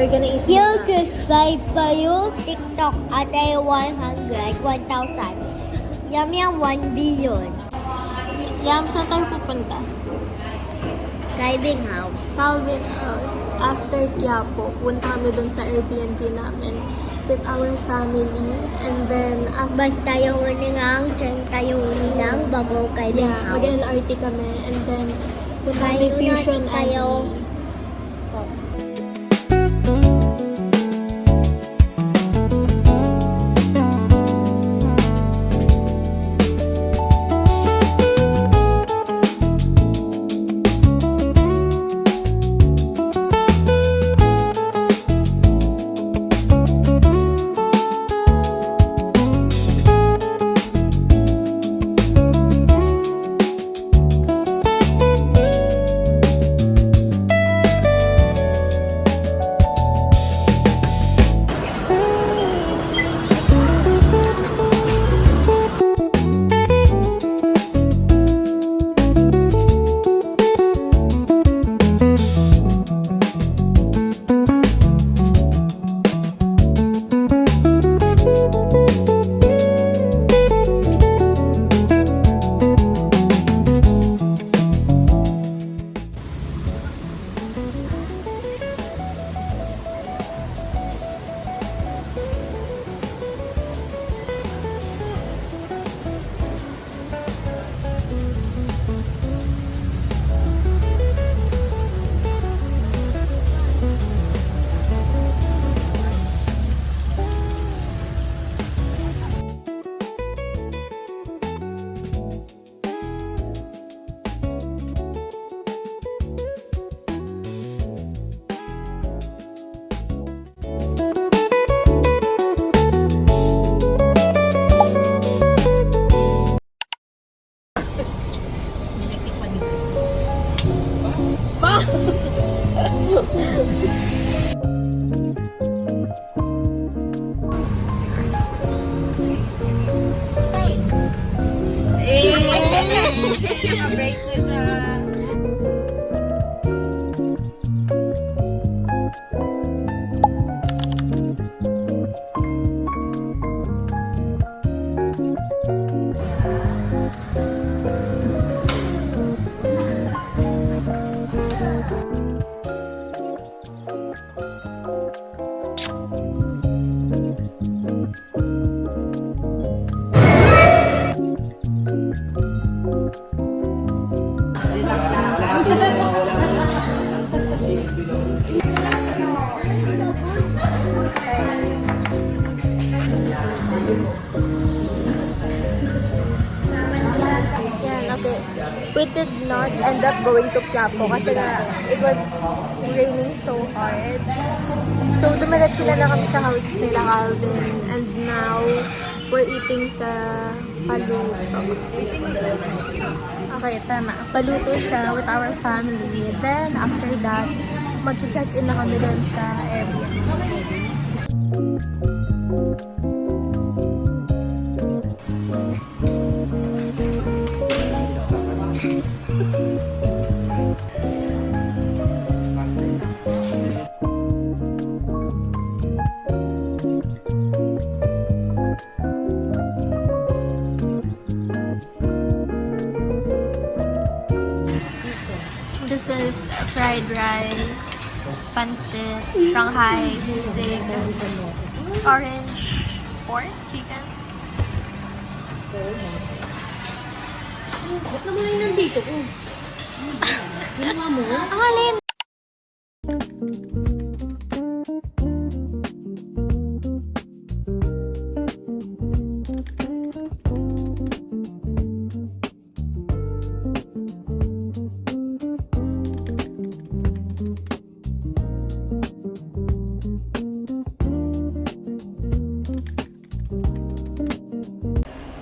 we're gonna eat You pizza. subscribe pa yung TikTok at ay 1,000. Yum yum 1 billion. Yam, saan tayo pupunta? Driving house. Calvin House. After Quiapo, punta kami dun sa Airbnb namin with our family. And then, Basta yung uningang, tayo uningang bago driving yeah, house. mag-LRT kami. And then, punta kami Tayo na Fusion tayo. Alley. Yan, okay. We did not end up going to Quiapo kasi nga it was raining so hard. So, dumiretso na lang kami sa house nila Calvin. And now, we're eating sa Paluto. Okay, tama. Paluto siya with our family. Then, after that, mag-check-in na kami dun sa Airbnb. This is fried rice, pancit, Shanghai, sisig, orange pork, chicken. Ba't naman lang nandito ko? Ginawa mo? Ang alin!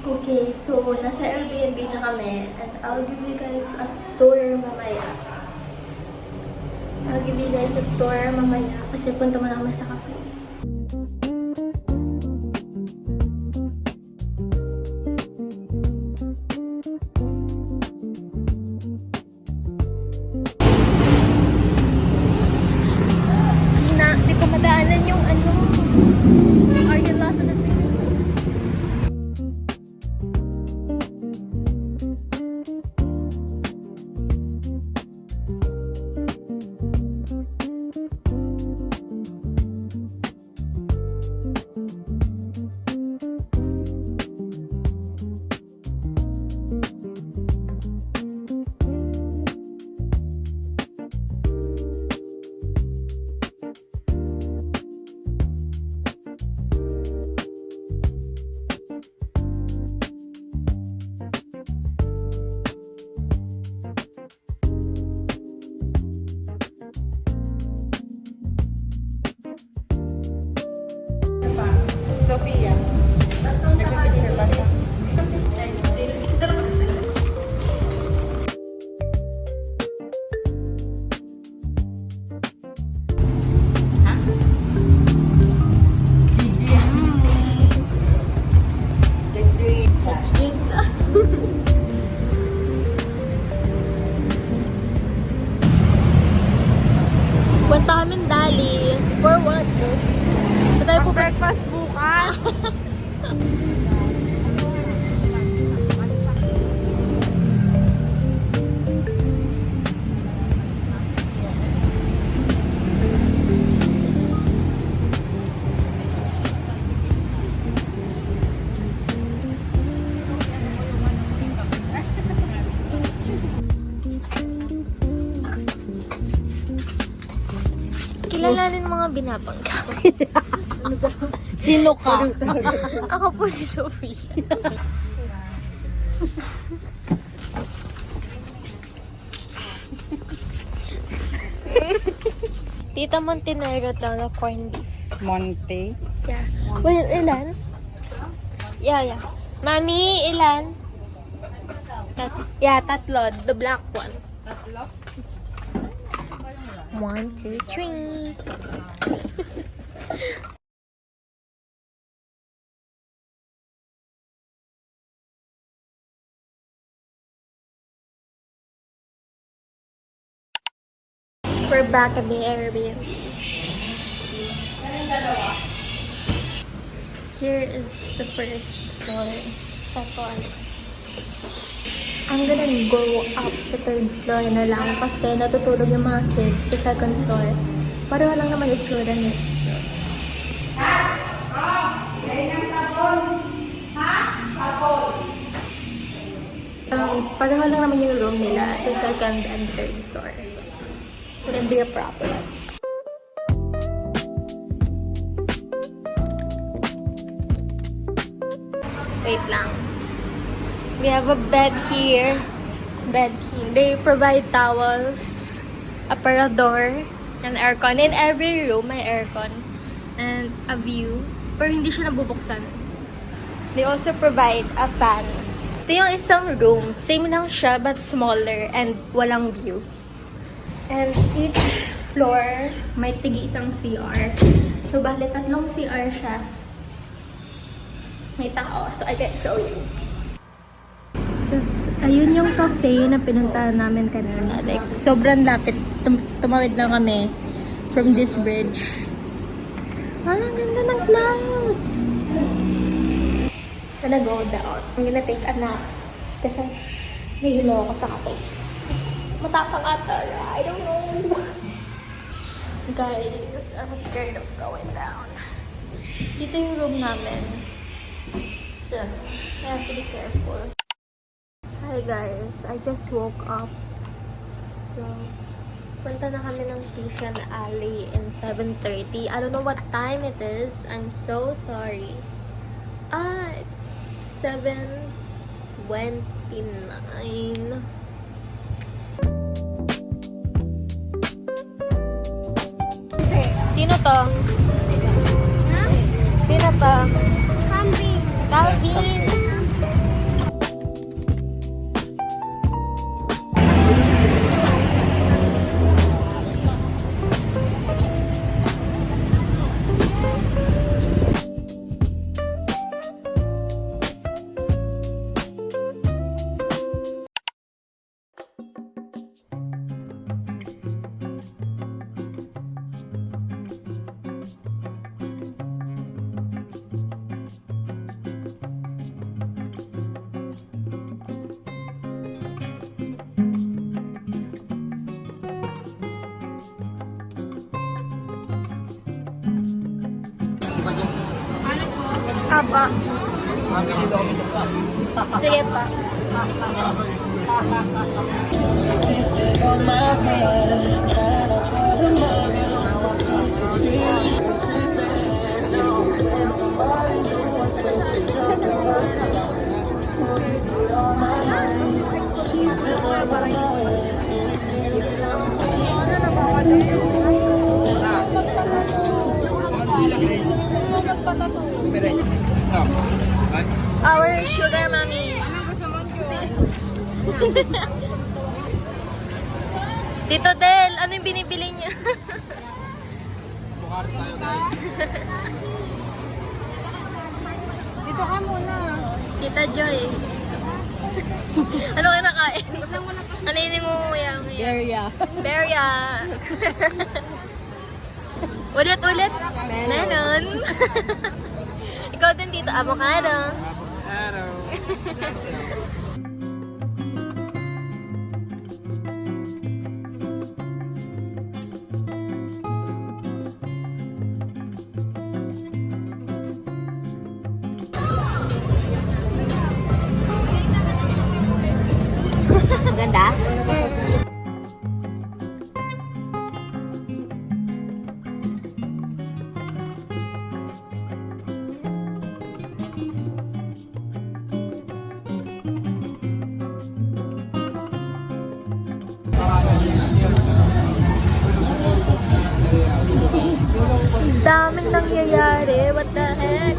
Okay, so nasa Airbnb na kami and I'll give you guys a tour mamaya. Kasi punta mo na kami sa cafe. Di ko Kilalanin mga binabangga. Sino ka? Ako po si Sophie. Tita Montenegro daw na corned beef. Monte. Yeah. Well, ilan? Yeah. Mami, ilan? Tatlo. The black one. Tatlo? 1, 2, 3. We're back at the Airbnb. Here is the first floor. Second. I'm gonna go up sa third floor na lang kasi natutulog yung mga kids sa second floor. Pareho lang naman itsura nito. So. Pareho lang naman yung room nila sa second and third floor. So, wouldn't be a problem. Wait lang. We have a bed here. They provide towels, aparador, and aircon. In every room, may aircon. And a view. Pero hindi siya nabubuksan. They also provide a fan. Ito yung isang room. Same lang siya, but smaller and walang view. And each floor, may tigi-isang CR. So, bali, tatlong CR siya. May tao. So, I can show you. Tapos, ayun yung cafe na pinuntahan namin kanina. Like, sobrang lapit. Tumawid lang kami from this bridge. Ah, ang ganda ng clouds! Gonna go down. I'm gonna take a nap. Kasi, nahilo ako sa kape. Matapang ata. I don't know. Guys, I'm scared of going down. Dito yung room namin. So, I have to be careful. Hi guys, I just woke up. So, punta na kami ng Tuition Alley in 7:30. I don't know what time it is. I'm so sorry. It's 7:29. Sino to? Sino to? Calvin! Apa? Sige pa. Our sugar mommy. Tito Del, ano yung binibili niya? Dito ka muna. Tita Joy. Ano kayo nakain? Ano yung ningunguya ngayon? Area. Beria. Ulit. Meron. Ikaw din dito, avocado. Araw. Maganda? Daming nangyayari. What the heck?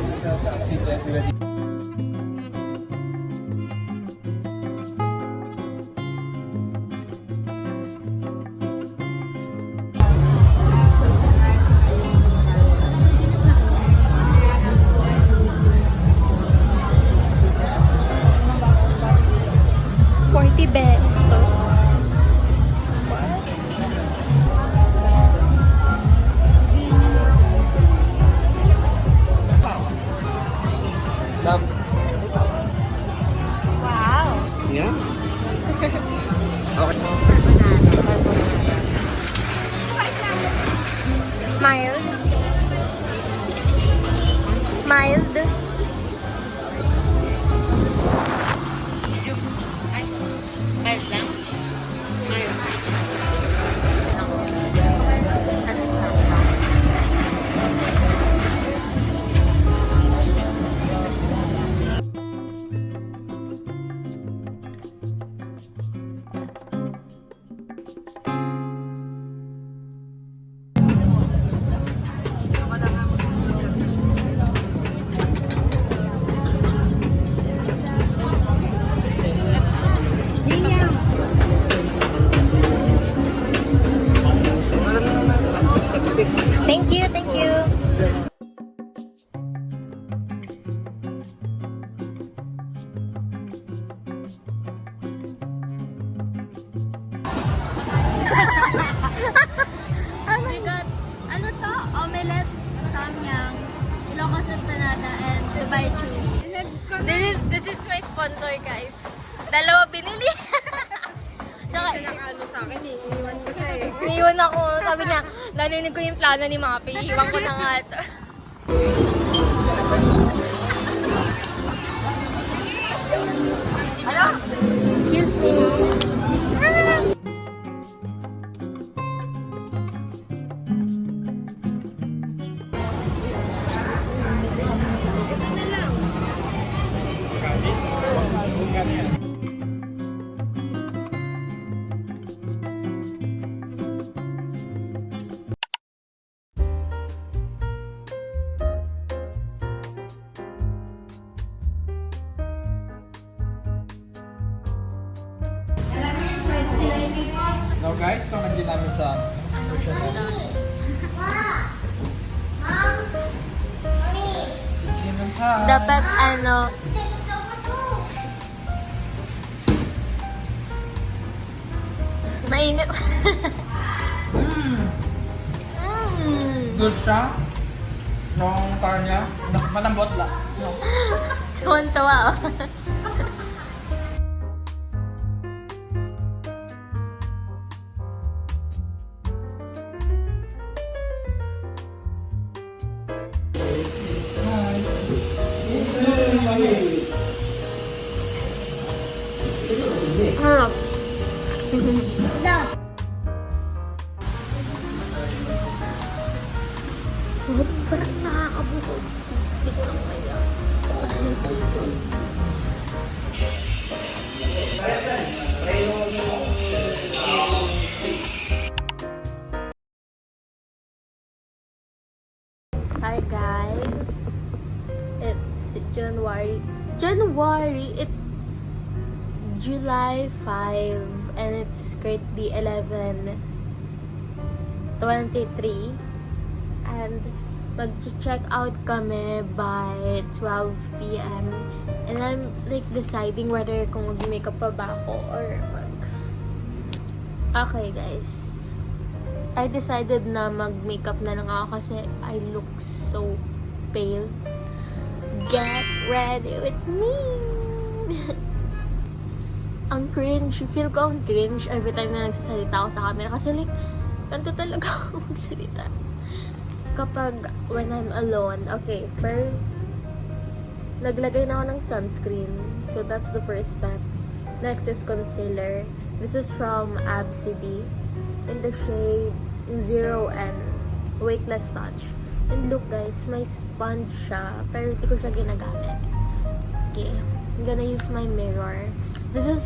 $40. Love. Wow. Yeah? Okay. Mild. Mild. Mild lang? Mild. Thank you, thank you. Oh my God. Ano to? Omelette, samyang, Ilocos empanada, and Dubai chew. This is my sponsor, guys. Dalawa binili. Tsaka, Ano sa akin, iiwan ko siya eh. Niiwan ako. Sabi niya, narinig ko yung plano ni Mapi. Iwan ko na nga ito. Excuse me. Now guys, ito nandito namin sa ocean na. Chicken and Thai. Dapat ano, mainit. Good siya. Yung tar niya, malambot lang. No. Tuwan-tuwa, oh. Harap. Sobrang nakakabusog. Hindi ko lang kaya. Hi guys. It's January. It's July 5 and it's currently 11:23 and mag-check out kami by 12 p.m. and I'm like deciding whether kung mag-makeup pa ba ako or Okay guys, I decided na mag-makeup na lang ako kasi I look so pale. ready with me. Ang cringe. Feel ko ang cringe every time na nagsasalita ako sa camera. Kasi like, ganito talaga ako magsalita. Kapag when I'm alone. Okay, first, naglagay na ako ng sunscreen. So that's the first step. Next is concealer. This is from Absidy. In the shade 0N. Weightless Touch. And look guys, may sponge siya. Pero hindi ko siya ginagamit. Okay. I'm gonna use my mirror. This is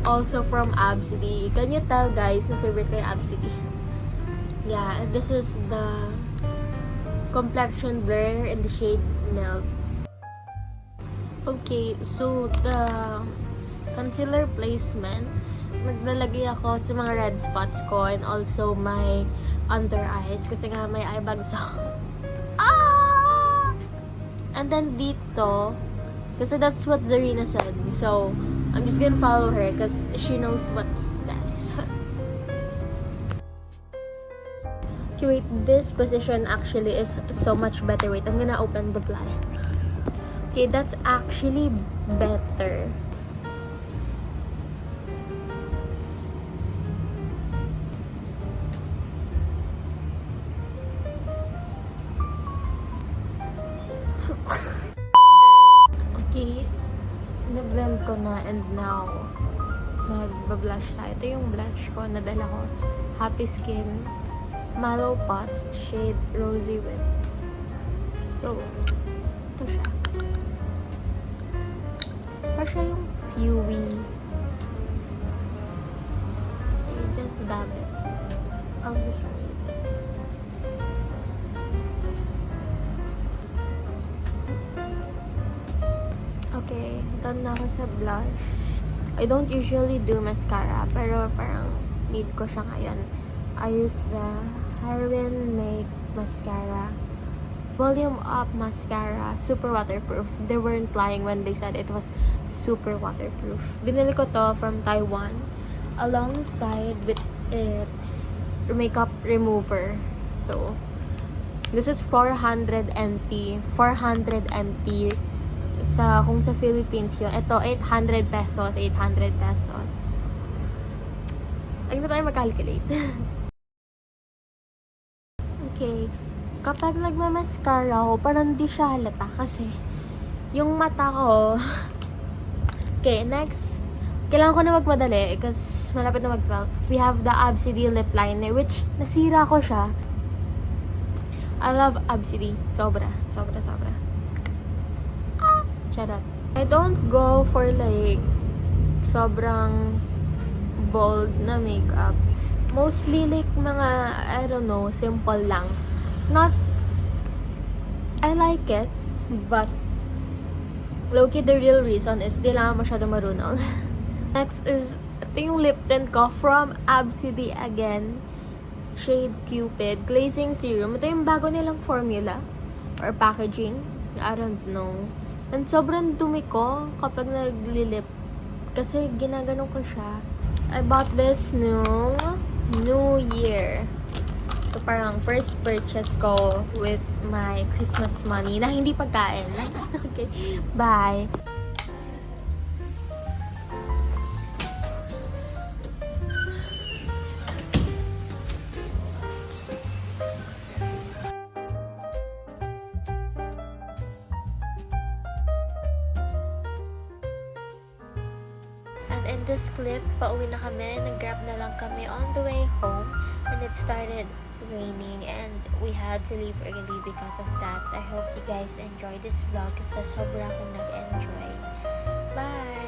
also from Absidy. Can you tell guys na favorite ko yung Absidy? Yeah, and this is the complexion blur in the shade Milk. Okay, so the concealer placements, naglalagay ako sa mga red spots ko and also my under eyes kasi nga may eye bags ako. Ah! And then dito, kasi that's what Zarina said. So, I'm just gonna follow her because she knows what's best. Okay, wait. This position actually is so much better. Wait, I'm gonna open the blind. Okay, that's actually better. Okay, na-blend ko na and now mag-blush tayo. Ito yung blush ko, nadala ko. Happy Skin Mallow Pot shade Rosy Wet. So, ito siya. Parang siya yung Fewy. You just dab it on the shade. Okay, done na ako sa blush. I don't usually do mascara, pero parang need ko siya ngayon. I use the Harwin Make Mascara. Volume Up Mascara. Super waterproof. They weren't lying when they said it was super waterproof. Binili ko to from Taiwan alongside with its makeup remover. So, this is 400 ml. 400 ml. Kung sa Philippines yun, ito 800 pesos. 800 pesos. Ay, na tayo mag-calculate. Okay. Kapag nagmamascara ako, parang di siya halata. Kasi, yung mata ko... Okay, next. Kailangan ko na magmadali kasi malapit na mag-12. We have the Absidy lip liner, which nasira ko siya. I love Absidy. Sobra. Sobra, sobra. Charot. I don't go for like sobrang bold na makeup. Mostly like mga, I don't know, simple lang. Not, I like it, but low-key the real reason is di lang masyado marunong. Next is, ito yung lip tint ko from Absidy again. Shade Cupid. Glazing Serum. Ito yung bago nilang formula or packaging. I don't know. And sobrang dumi ko kapag naglilip. Kasi ginaganon ko siya. I bought this nung New Year. So parang first purchase ko with my Christmas money na hindi pagkain. Okay, bye! And in this clip, pauwi na kami. Nag-grab na lang kami on the way home. And it started raining and we had to leave early because of that. I hope you guys enjoyed this vlog kasi sobra akong nag-enjoy. Bye!